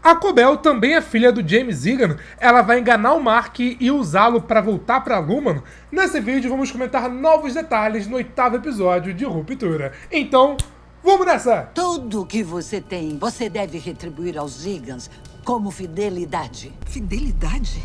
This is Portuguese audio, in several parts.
A Cobel também é filha do James Egan, ela vai enganar o Mark e usá-lo para voltar para Lumano. Nesse vídeo vamos comentar novos detalhes no 8º episódio de Ruptura. Então, vamos nessa! Tudo que você tem, você deve retribuir aos Egans como fidelidade. Fidelidade?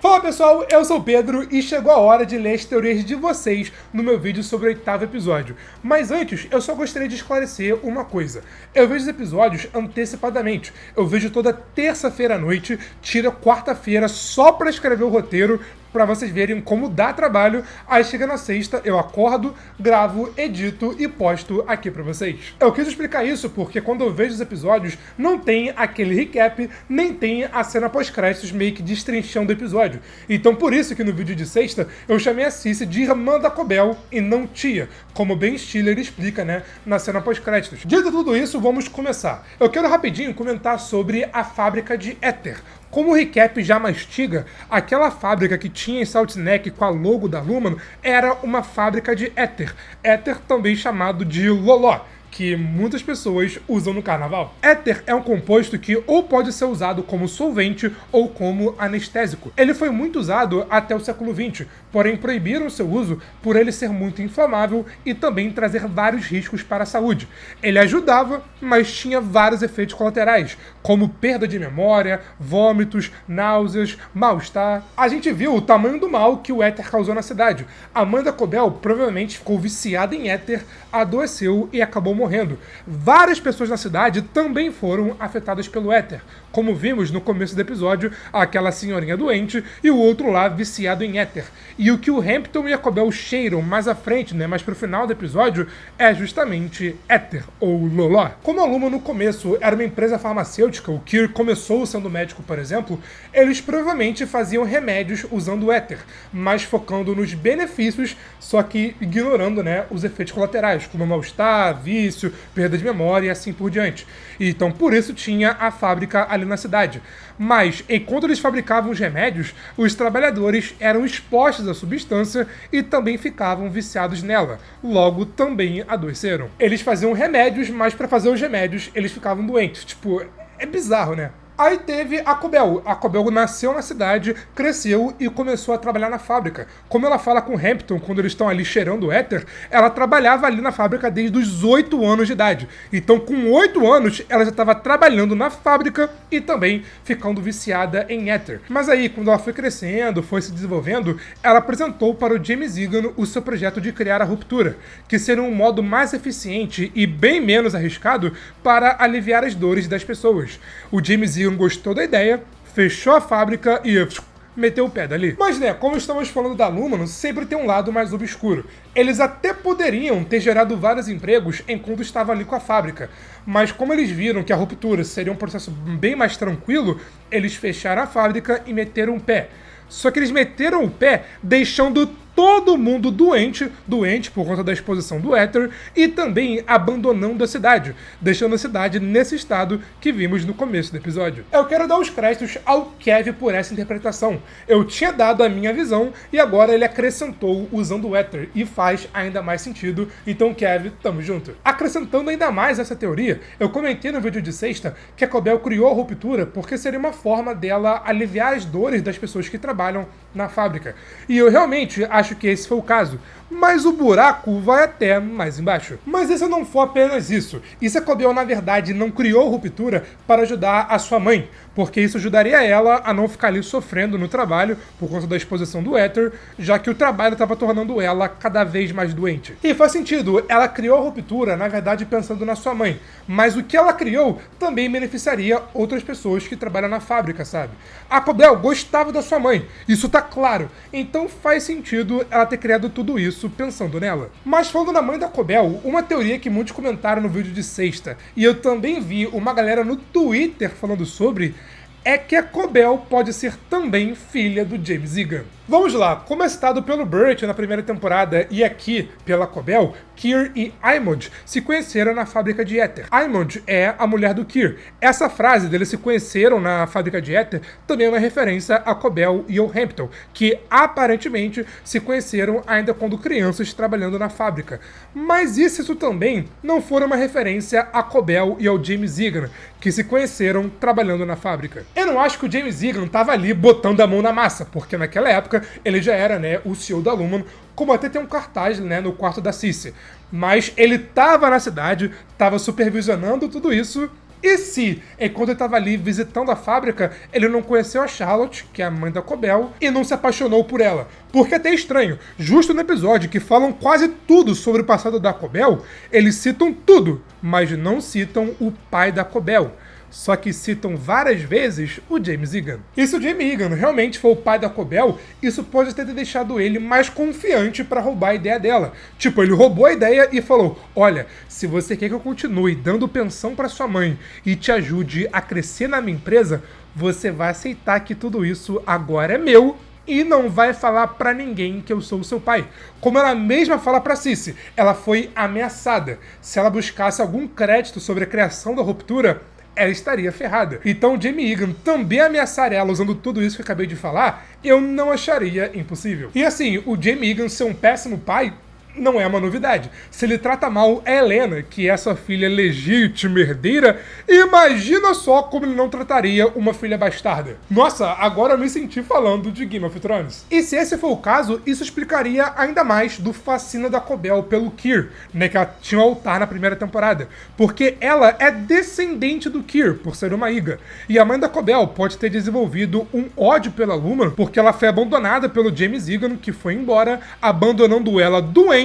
Fala pessoal, eu sou o Pedro e chegou a hora de ler as teorias de vocês no meu vídeo sobre o 8º episódio. Mas antes, eu só gostaria de esclarecer uma coisa. Eu vejo os episódios antecipadamente. Eu vejo toda terça-feira à noite, tiro quarta-feira só pra escrever o roteiro, pra vocês verem como dá trabalho. Aí chega na sexta, eu acordo, gravo, edito e posto aqui pra vocês. Eu quis explicar isso porque quando eu vejo os episódios, não tem aquele recap, nem tem a cena pós-créditos meio que destrinchando o episódio. Então por isso que no vídeo de sexta, eu chamei a Cici de irmã da Cobel e não tia, como o Ben Stiller explica, né, na cena pós-créditos. Dito tudo isso, vamos começar. Eu quero rapidinho comentar sobre a fábrica de éter. Como o recap já mastiga, aquela fábrica que tinha em Salt Neck com a logo da Lumano era uma fábrica de éter. Éter também chamado de loló, que muitas pessoas usam no carnaval. Éter é um composto que ou pode ser usado como solvente ou como anestésico. Ele foi muito usado até o século XX, porém proibiram seu uso por ele ser muito inflamável e também trazer vários riscos para a saúde. Ele ajudava, mas tinha vários efeitos colaterais, como perda de memória, vômitos, náuseas, mal-estar. A gente viu o tamanho do mal que o éter causou na cidade. Amanda Cobel provavelmente ficou viciada em éter, adoeceu e acabou morrendo. Várias pessoas na cidade também foram afetadas pelo éter, como vimos no começo do episódio, aquela senhorinha doente e o outro lá viciado em éter. E o que o Hampton e a Cobel cheiram mais à frente, né, mais pro final do episódio, é justamente éter, ou loló. Como a Luma no começo era uma empresa farmacêutica, o Kirk começou sendo médico, por exemplo, eles provavelmente faziam remédios usando éter, mas focando nos benefícios, só que ignorando, né, os efeitos colaterais, como mal-estar, vício, perda de memória e assim por diante. Então por isso tinha a fábrica ali na cidade. Mas enquanto eles fabricavam os remédios, os trabalhadores eram expostos à substância e também ficavam viciados nela. Logo, também adoeceram. Eles faziam remédios, mas para fazer os remédios eles ficavam doentes. Tipo, é bizarro, né? Aí teve a Cobel. A Cobel nasceu na cidade, cresceu e começou a trabalhar na fábrica. Como ela fala com o Hampton, quando eles estão ali cheirando o éter, ela trabalhava ali na fábrica desde os 8 anos de idade. Então, com 8 anos, ela já estava trabalhando na fábrica e também ficando viciada em éter. Mas aí, quando ela foi crescendo, foi se desenvolvendo, ela apresentou para o James Egan o seu projeto de criar a ruptura, que seria um modo mais eficiente e bem menos arriscado para aliviar as dores das pessoas. O James Egan gostou da ideia, fechou a fábrica e meteu o pé dali. Mas né, como estamos falando da Lumano, sempre tem um lado mais obscuro. Eles até poderiam ter gerado vários empregos enquanto estava ali com a fábrica, mas como eles viram que a ruptura seria um processo bem mais tranquilo, eles fecharam a fábrica e meteram o pé. Só que eles meteram o pé deixando todo mundo doente por conta da exposição do éter e também abandonando a cidade, deixando a cidade nesse estado que vimos no começo do episódio. Eu quero dar os créditos ao Kev por essa interpretação. Eu tinha dado a minha visão e agora ele acrescentou usando o éter e faz ainda mais sentido, então Kev, tamo junto. Acrescentando ainda mais essa teoria, eu comentei no vídeo de sexta que a Cobel criou a ruptura porque seria uma forma dela aliviar as dores das pessoas que trabalham na fábrica. E eu realmente acho que esse foi o caso, mas o buraco vai até mais embaixo. Mas isso não foi apenas isso. E se a Cobel, na verdade, não criou ruptura para ajudar a sua mãe, porque isso ajudaria ela a não ficar ali sofrendo no trabalho por conta da exposição do éter, já que o trabalho estava tornando ela cada vez mais doente. E faz sentido, ela criou a ruptura, na verdade, pensando na sua mãe, mas o que ela criou também beneficiaria outras pessoas que trabalham na fábrica, sabe? A Cobel gostava da sua mãe, isso tá claro, então faz sentido ela ter criado tudo isso pensando nela. Mas falando na mãe da Cobel, uma teoria que muitos comentaram no vídeo de sexta, e eu também vi uma galera no Twitter falando sobre, é que a Cobel pode ser também filha do James Egan. Vamos lá, como é citado pelo Burt na primeira temporada e aqui pela Cobell, Kyr e Aemond se conheceram na fábrica de éter. Aemond é a mulher do Kyr. Essa frase deles se conheceram na fábrica de éter também é uma referência a Cobell e ao Hampton, que aparentemente se conheceram ainda quando crianças trabalhando na fábrica. Mas e se isso também não for uma referência a Cobell e ao James Egan, que se conheceram trabalhando na fábrica? Eu não acho que o James Egan estava ali botando a mão na massa, porque naquela época ele já era, né, o CEO da Lumen, como até tem um cartaz, né, no quarto da Cici. Mas ele estava na cidade, estava supervisionando tudo isso. E se, enquanto ele estava ali visitando a fábrica, ele não conheceu a Charlotte, que é a mãe da Cobell, e não se apaixonou por ela? Porque é até estranho, justo no episódio que falam quase tudo sobre o passado da Cobell, eles citam tudo, mas não citam o pai da Cobell. Só que citam várias vezes o James Egan. E se o James Egan realmente for o pai da Cobell, isso pode ter deixado ele mais confiante para roubar a ideia dela. Tipo, ele roubou a ideia e falou: olha, se você quer que eu continue dando pensão para sua mãe e te ajude a crescer na minha empresa, você vai aceitar que tudo isso agora é meu e não vai falar pra ninguém que eu sou o seu pai. Como ela mesma fala pra Cici, ela foi ameaçada. Se ela buscasse algum crédito sobre a criação da ruptura, ela estaria ferrada. Então Jaime Egan também ameaçar ela usando tudo isso que eu acabei de falar, eu não acharia impossível. E assim, o Jaime Egan ser um péssimo pai não é uma novidade. Se ele trata mal a Helena, que é sua filha legítima herdeira, imagina só como ele não trataria uma filha bastarda. Nossa, agora eu me senti falando de Game of Thrones. E se esse for o caso, isso explicaria ainda mais do fascínio da Cobell pelo Kyr, né, que ela tinha um altar na primeira temporada. Porque ela é descendente do Kyr, por ser uma Iga. E a mãe da Cobell pode ter desenvolvido um ódio pela Lumen, porque ela foi abandonada pelo James Egan, que foi embora, abandonando ela doente,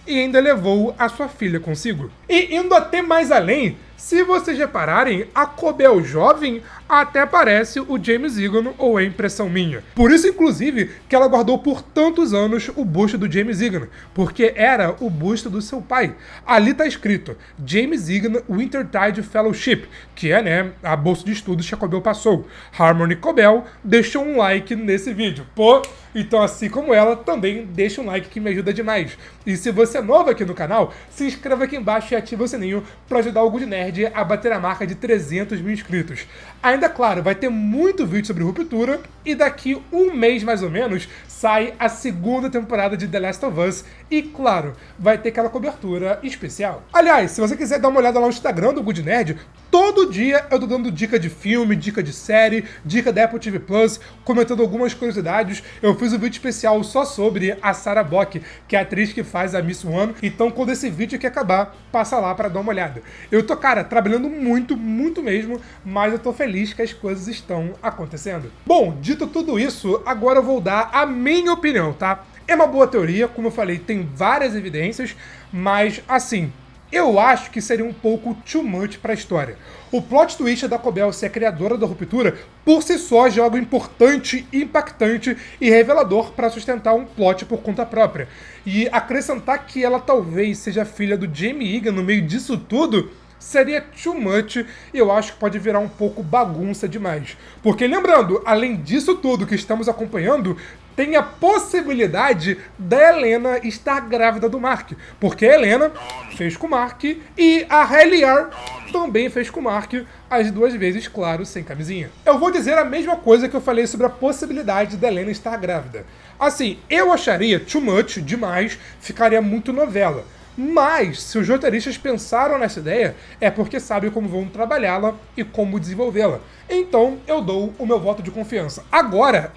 e ainda levou a sua filha consigo. E indo até mais além, se vocês repararem, a Cobell jovem até parece o James Egan, ou é impressão minha. Por isso, inclusive, que ela guardou por tantos anos o busto do James Egan, porque era o busto do seu pai. Ali tá escrito James Egan Wintertide Fellowship, que é, né, a bolsa de estudos que a Cobell passou. Harmony Cobell deixou um like nesse vídeo. Pô, então assim como ela, também deixa um like que me ajuda demais. E se você é novo aqui no canal, se inscreva aqui embaixo e ative o sininho para ajudar o Good Nerd a bater a marca de 300 mil inscritos. Ainda claro, vai ter muito vídeo sobre Ruptura e daqui um mês mais ou menos sai a segunda temporada de The Last of Us e claro, vai ter aquela cobertura especial. Aliás, se você quiser dar uma olhada lá no Instagram do Good Nerd, todo dia eu tô dando dica de filme, dica de série, dica da Apple TV Plus, comentando algumas curiosidades. Eu fiz um vídeo especial só sobre a Sarah Bock, que é a atriz que faz a Miss One, então quando esse vídeo aqui acabar, passa lá pra dar uma olhada. Eu tô, cara, trabalhando muito, muito mesmo, mas eu tô feliz que as coisas estão acontecendo. Bom, dito tudo isso, agora eu vou dar a minha opinião, tá? É uma boa teoria, como eu falei, tem várias evidências, mas assim, eu acho que seria um pouco too much pra história. O plot twist da Cobell ser a criadora da Ruptura, por si só, já é algo importante, impactante e revelador para sustentar um plot por conta própria. E acrescentar que ela talvez seja filha do Jaime Egan no meio disso tudo, seria too much e eu acho que pode virar um pouco bagunça demais. Porque lembrando, além disso tudo que estamos acompanhando, tem a possibilidade da Helena estar grávida do Mark. Porque a Helena fez com o Mark e a Helliar também fez com o Mark, as duas vezes, claro, sem camisinha. Eu vou dizer a mesma coisa que eu falei sobre a possibilidade da Helena estar grávida. Assim, eu acharia too much demais, ficaria muito novela. Mas, se os roteiristas pensaram nessa ideia, é porque sabem como vão trabalhá-la e como desenvolvê-la. Então, eu dou o meu voto de confiança. Agora,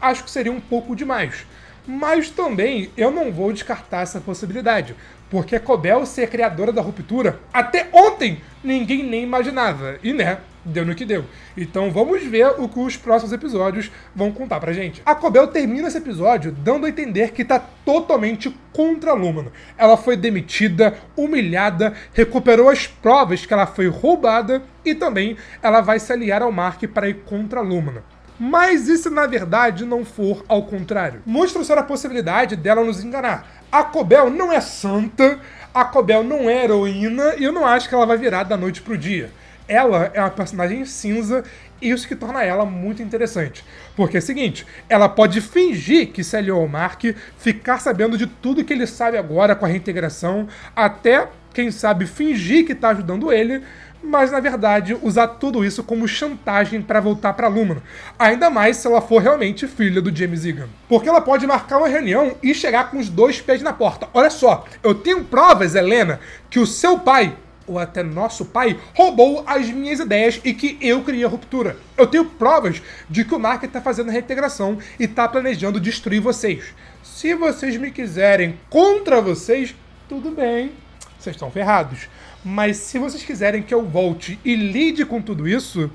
acho que seria um pouco demais. Mas também, eu não vou descartar essa possibilidade. Porque a Cobell ser a criadora da Ruptura, até ontem, ninguém nem imaginava. E, né, deu no que deu. Então vamos ver o que os próximos episódios vão contar pra gente. A Cobell termina esse episódio dando a entender que tá totalmente contra a Lumen. Ela foi demitida, humilhada, recuperou as provas que ela foi roubada e também ela vai se aliar ao Mark para ir contra a Lumen. Mas e se na verdade não for ao contrário? Mostra só a possibilidade dela nos enganar. A Cobell não é santa, a Cobell não é heroína e eu não acho que ela vai virar da noite pro dia. ela é uma personagem cinza, isso que torna ela muito interessante. Porque é o seguinte, ela pode fingir que se aliou ao Mark, ficar sabendo de tudo que ele sabe agora com a reintegração, até, quem sabe, fingir que tá ajudando ele, mas na verdade usar tudo isso como chantagem para voltar para Lumina. Ainda mais se ela for realmente filha do James Egan. Porque ela pode marcar uma reunião e chegar com os 2 pés na porta. Olha só, eu tenho provas, Helena, que o seu pai, ou até nosso pai, roubou as minhas ideias e que eu criei a ruptura. Eu tenho provas de que o Mark tá fazendo a reintegração e tá planejando destruir vocês. Se vocês me quiserem contra vocês, tudo bem, vocês estão ferrados. Mas se vocês quiserem que eu volte e lide com tudo isso,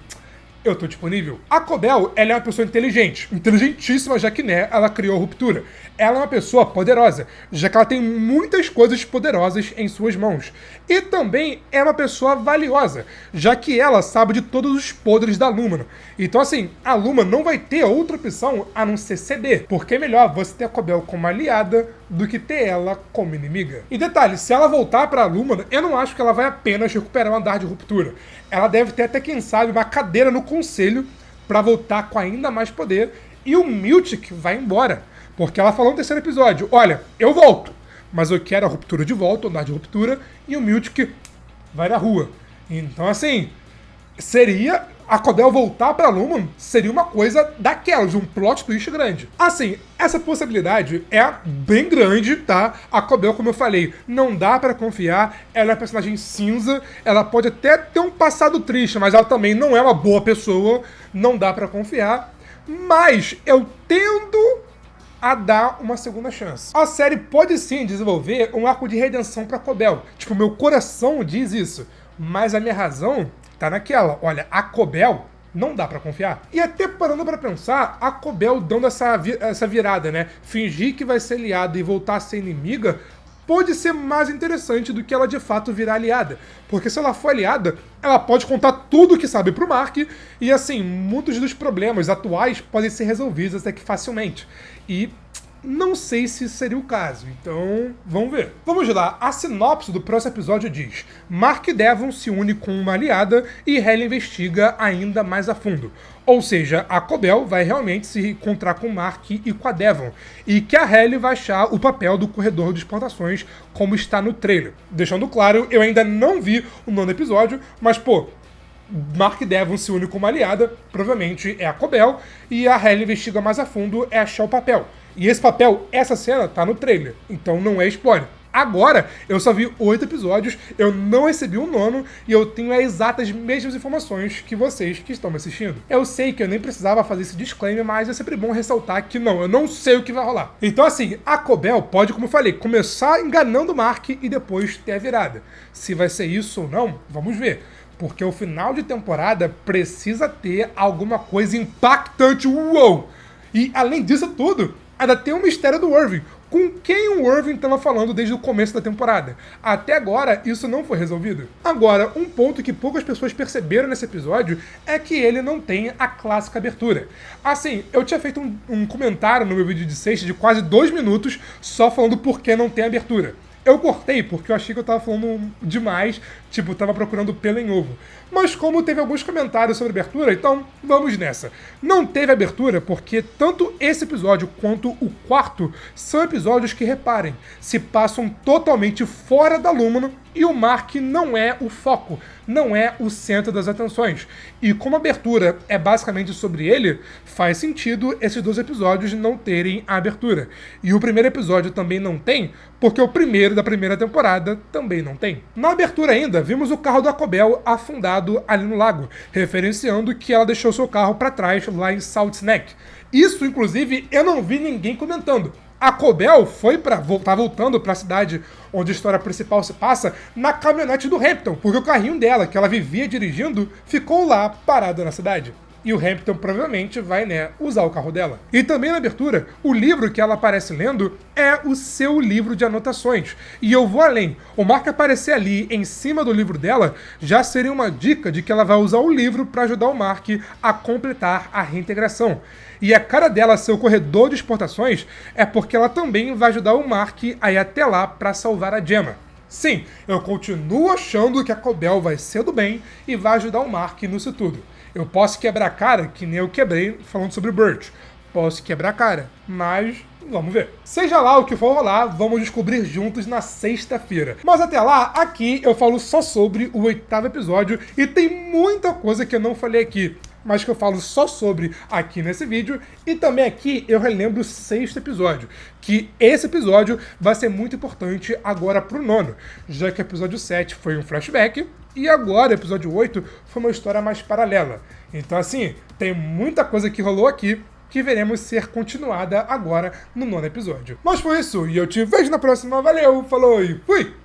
eu tô disponível. A Cobell, ela é uma pessoa inteligente, inteligentíssima, já que, né, ela criou a ruptura. Ela é uma pessoa poderosa, já que ela tem muitas coisas poderosas em suas mãos. E também é uma pessoa valiosa, já que ela sabe de todos os podres da Lumina. Então, assim, a Lumina não vai ter outra opção a não ser ceder, porque é melhor você ter a Cobell como aliada do que ter ela como inimiga. E detalhe, se ela voltar pra Lumina, eu não acho que ela vai apenas recuperar o andar de ruptura. Ela deve ter até, quem sabe, uma cadeira no conselho pra voltar com ainda mais poder. E o Miltic vai embora, porque ela falou no terceiro episódio, olha, eu volto, mas eu quero a ruptura de volta, o andar de ruptura, e o Miltic vai na rua. Então, assim, seria... A Cobell voltar pra Lumina seria uma coisa daquelas, um plot twist grande. Assim, essa possibilidade é bem grande, tá? A Cobell, como eu falei, não dá pra confiar, ela é personagem cinza, ela pode até ter um passado triste, mas ela também não é uma boa pessoa, não dá pra confiar. Mas eu tendo a dar uma segunda chance. A série pode sim desenvolver um arco de redenção pra Cobell. Tipo, meu coração diz isso, mas a minha razão tá naquela. Olha, a Cobell não dá pra confiar. E até parando pra pensar, a Cobell dando essa virada, né? Fingir que vai ser aliada e voltar a ser inimiga pode ser mais interessante do que ela de fato virar aliada. Porque se ela for aliada, ela pode contar tudo o que sabe pro Mark e, assim, muitos dos problemas atuais podem ser resolvidos até que facilmente. E não sei se seria o caso, então vamos ver. Vamos lá, a sinopse do próximo episódio diz: Mark Devon se une com uma aliada e Hayley investiga ainda mais a fundo. Ou seja, a Cobell vai realmente se encontrar com o Mark e com a Devon, e que a Hayley vai achar o papel do corredor de exportações, como está no trailer. Deixando claro, eu ainda não vi o 9º episódio, mas pô, Mark Devon se une com uma aliada, provavelmente é a Cobell, e a Hayley investiga mais a fundo é achar o papel. E esse papel, essa cena, tá no trailer, então não é spoiler. Agora, eu só vi 8 episódios, eu não recebi o 9º, e eu tenho as exatas mesmas informações que vocês que estão me assistindo. Eu sei que eu nem precisava fazer esse disclaimer, mas é sempre bom ressaltar que não, eu não sei o que vai rolar. Então assim, a Cobell pode, como eu falei, começar enganando o Mark e depois ter a virada. Se vai ser isso ou não, vamos ver. Porque o final de temporada precisa ter alguma coisa impactante, uou! E além disso tudo, ainda tem o mistério do Irving. Com quem o Irving estava falando desde o começo da temporada? Até agora, isso não foi resolvido. Agora, um ponto que poucas pessoas perceberam nesse episódio é que ele não tem a clássica abertura. Assim, eu tinha feito um comentário no meu vídeo de sexta de quase 2 minutos só falando por que não tem abertura. Eu cortei porque eu achei que eu tava falando demais, tipo, tava procurando pelo em ovo. Mas como teve alguns comentários sobre abertura, então vamos nessa. Não teve abertura porque tanto esse episódio quanto o 4º são episódios que, reparem, se passam totalmente fora da Lumina e o Mark não é o foco, não é o centro das atenções. E como a abertura é basicamente sobre ele, faz sentido esses 2 episódios não terem a abertura. E o primeiro episódio também não tem, porque o primeiro da primeira temporada também não tem. Na abertura ainda, vimos o carro da Cobell afundado ali no lago, referenciando que ela deixou seu carro para trás lá em Salt Neck. Isso, inclusive, eu não vi ninguém comentando. A Cobell tá voltando para a cidade onde a história principal se passa na caminhonete do Hampton, porque o carrinho dela, que ela vivia dirigindo, ficou lá parado na cidade. E o Hampton provavelmente vai, né, usar o carro dela. E também na abertura, o livro que ela aparece lendo é o seu livro de anotações. E eu vou além. O Mark aparecer ali em cima do livro dela já seria uma dica de que ela vai usar o livro para ajudar o Mark a completar a reintegração. E a cara dela ser o corredor de exportações é porque ela também vai ajudar o Mark a ir até lá para salvar a Gemma. Sim, eu continuo achando que a Cobell vai ser do bem e vai ajudar o Mark nisso tudo. Eu posso quebrar a cara, que nem eu quebrei falando sobre o Burt. Posso quebrar a cara, mas vamos ver. Seja lá o que for rolar, vamos descobrir juntos na sexta-feira. Mas até lá, aqui eu falo só sobre o 8º episódio e tem muita coisa que eu não falei aqui, mas que eu falo só sobre aqui nesse vídeo. E também aqui eu relembro o 6º episódio, que esse episódio vai ser muito importante agora pro 9º, já que o episódio 7 foi um flashback e agora o episódio 8 foi uma história mais paralela. Então assim, tem muita coisa que rolou aqui que veremos ser continuada agora no 9º episódio. Mas foi isso, e eu te vejo na próxima. Valeu, falou e fui!